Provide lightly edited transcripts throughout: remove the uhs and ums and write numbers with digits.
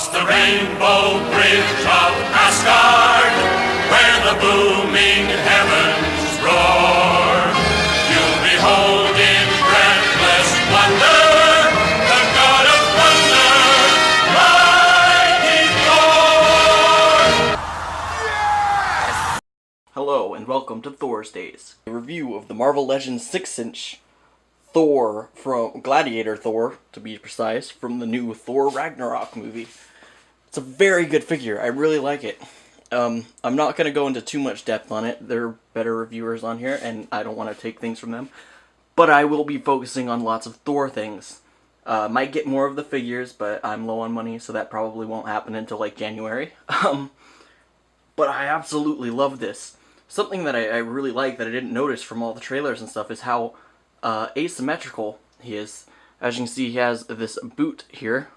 Across the rainbow bridge of Asgard, where the booming heavens roar, you'll behold in breathless wonder the god of thunder, mighty Thor! Yes! Hello and welcome to Thorsdays, a review of the Marvel Legends 6-inch Thor from Gladiator Thor, to be precise, from the new Thor Ragnarok movie. It's a very good figure. I really like it. I'm not going to go into too much depth on it. There are better reviewers on here, and I don't want to take things from them. But I will be focusing on lots of Thor things. Might get more of the figures, but I'm low on money, so that probably won't happen until like January. But I absolutely love this. Something that I really like that I didn't notice from all the trailers and stuff is how asymmetrical he is. As you can see, he has this boot here.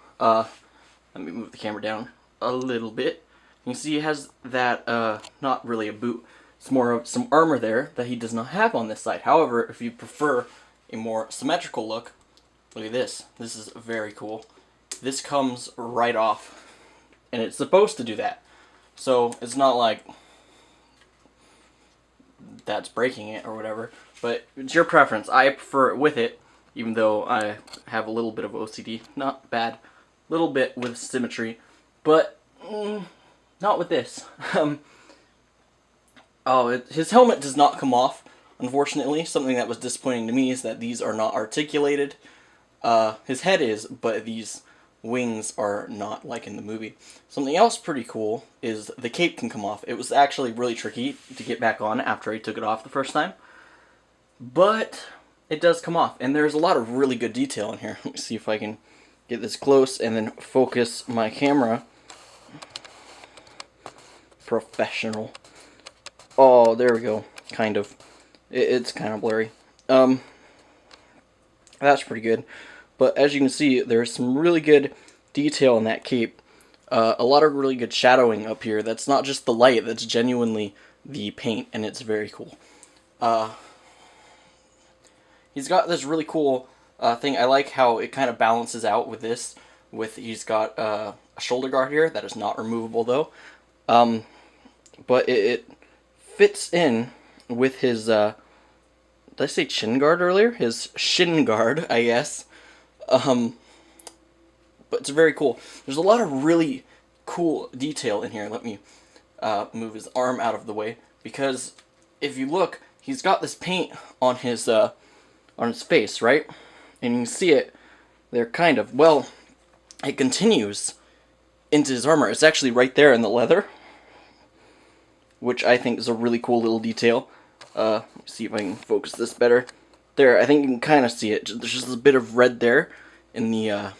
Let me move the camera down a little bit. You can see he has that, not really a boot, it's more of some armor there that he does not have on this side. However, if you prefer a more symmetrical look, look at this. This is very cool. This comes right off, and it's supposed to do that. So it's not like that's breaking it or whatever, but it's your preference. I prefer it with it, even though I have a little bit of OCD. Not bad. Little bit with symmetry, but not with this. His helmet does not come off, unfortunately. Something that was disappointing to me is that these are not articulated. His head is, but these wings are not like in the movie. Something else pretty cool is the cape can come off. It was actually really tricky to get back on after I took it off the first time, but it does come off, and there's a lot of really good detail in here. Let me see if I can get this close and then focus my camera. Professional. Oh, there we go. Kind of. It's kind of blurry. That's pretty good. But as you can see, there's some really good detail in that cape. A lot of really good shadowing up here. That's not just the light, that's genuinely the paint, and it's very cool. He's got this really cool thing. I like how it kind of balances out with this. He's got a shoulder guard here that is not removable though. But it fits in with his, did I say chin guard earlier? His shin guard, I guess. But it's very cool. There's a lot of really cool detail in here. Let me move his arm out of the way, because if you look, he's got this paint on his face, right? And you can see it there, kind of. Well, it continues into his armor. It's actually right there in the leather, which I think is a really cool little detail. Let me see if I can focus this better. There, I think you can kind of see it. There's just a bit of red there in the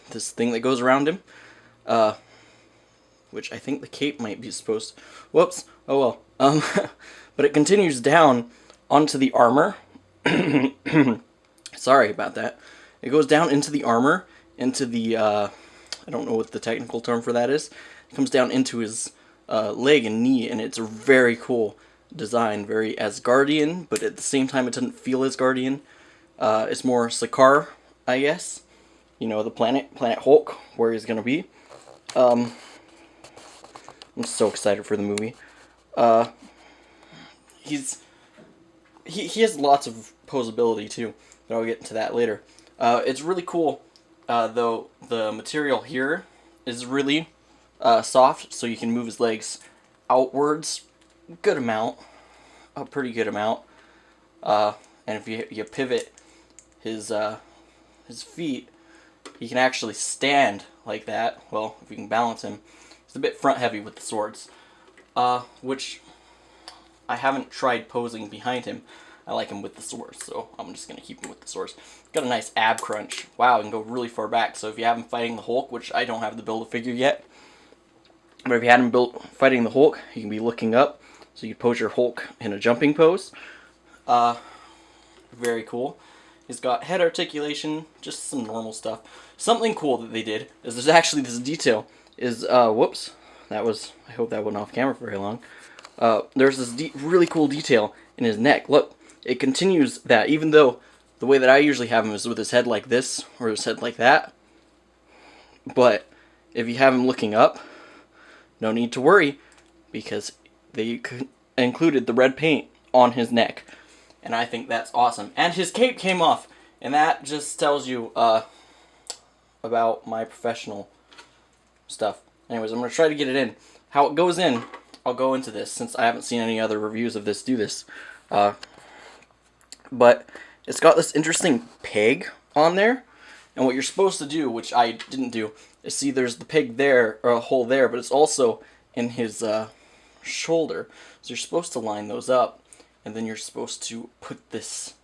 this thing that goes around him, which I think the cape might be supposed to. Whoops. Oh well. But it continues down onto the armor. Sorry about that. It goes down into the armor, into the I don't know what the technical term for that is. It comes down into his leg and knee, and it's a very cool design, very Asgardian, but at the same time it doesn't feel Asgardian. It's more Sakaar, I guess. You know, the planet Hulk, where he's gonna be. I'm so excited for the movie. He has lots of posability too, but I'll get into that later. It's really cool, though the material here is really soft, so you can move his legs outwards good amount, a pretty good amount, and if you pivot his feet, he can actually stand like that. Well, if you can balance him. He's a bit front heavy with the swords, which I haven't tried posing behind him. I like him with the swords, so I'm just going to keep him with the swords. Got a nice ab crunch. Wow, he can go really far back. So if you have him fighting the Hulk, which I don't have the Build-A-Figure yet, but if you had him fighting the Hulk, you can be looking up. So you can pose your Hulk in a jumping pose. Very cool. He's got head articulation, just some normal stuff. Something cool that they did is there's actually this detail. Whoops. I hope that wasn't off camera for very long. There's this really cool detail in his neck. Look, it continues that, even though the way that I usually have him is with his head like this, or his head like that. But if you have him looking up, no need to worry, because they included the red paint on his neck, and I think that's awesome. And his cape came off, and that just tells you about my professional stuff. Anyways, I'm going to try to get it in. How it goes in, I'll go into this, since I haven't seen any other reviews of this do this. But it's got this interesting peg on there, and what you're supposed to do, which I didn't do, is see there's the peg there, or a hole there, but it's also in his shoulder. So you're supposed to line those up, and then you're supposed to put this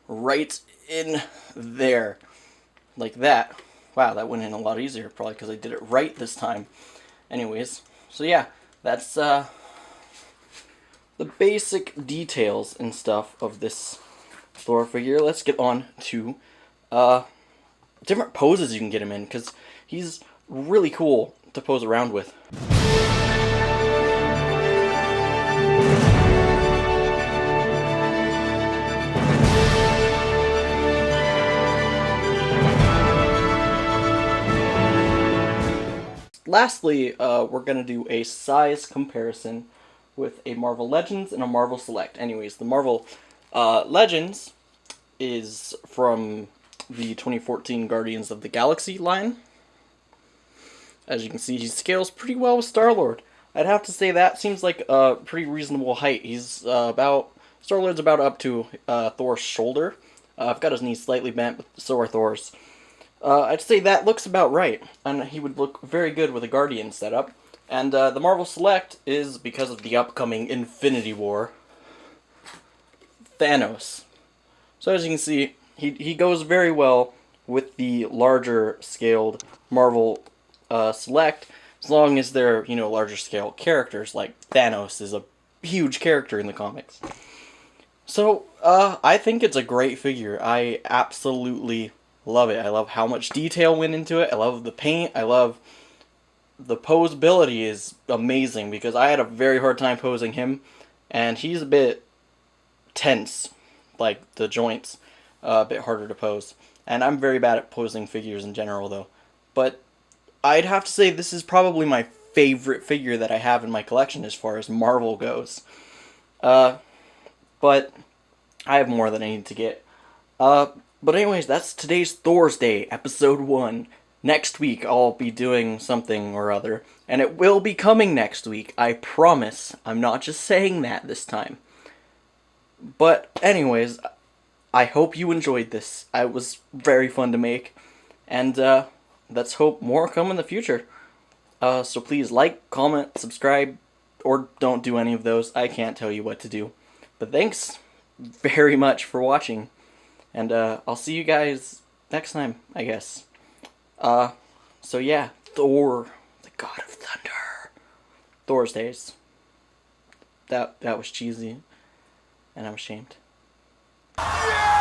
right in there, like that. Wow, that went in a lot easier, probably because I did it right this time. Anyways, so yeah, that's the basic details and stuff of this Thor figure. Let's get on to different poses you can get him in, because he's really cool to pose around with. Lastly, we're going to do a size comparison with a Marvel Legends and a Marvel Select. Anyways, the Marvel Legends is from the 2014 Guardians of the Galaxy line. As you can see, he scales pretty well with Star-Lord. I'd have to say that seems like a pretty reasonable height. He's Star-Lord's about up to Thor's shoulder. I've got his knees slightly bent, but so are Thor's. I'd say that looks about right, and he would look very good with a Guardian setup. And the Marvel Select is, because of the upcoming Infinity War, Thanos. So as you can see, he goes very well with the larger scaled Marvel Select, as long as they're, larger scale characters, like Thanos is a huge character in the comics. So, I think it's a great figure. I absolutely love it. I love how much detail went into it. I love the paint. I love the posability is amazing, because I had a very hard time posing him, and he's a bit tense, like the joints, a bit harder to pose. And I'm very bad at posing figures in general, though. But I'd have to say this is probably my favorite figure that I have in my collection as far as Marvel goes. But I have more than I need to get. But anyways, that's today's Thorsday, episode 1. Next week, I'll be doing something or other, and it will be coming next week, I promise. I'm not just saying that this time. But anyways, I hope you enjoyed this. It was very fun to make, and let's hope more come in the future. So please like, comment, subscribe, or don't do any of those. I can't tell you what to do. But thanks very much for watching. And I'll see you guys next time, I guess. So yeah, Thor, the God of Thunder. Thorsdays. That was cheesy, and I'm ashamed. Yeah!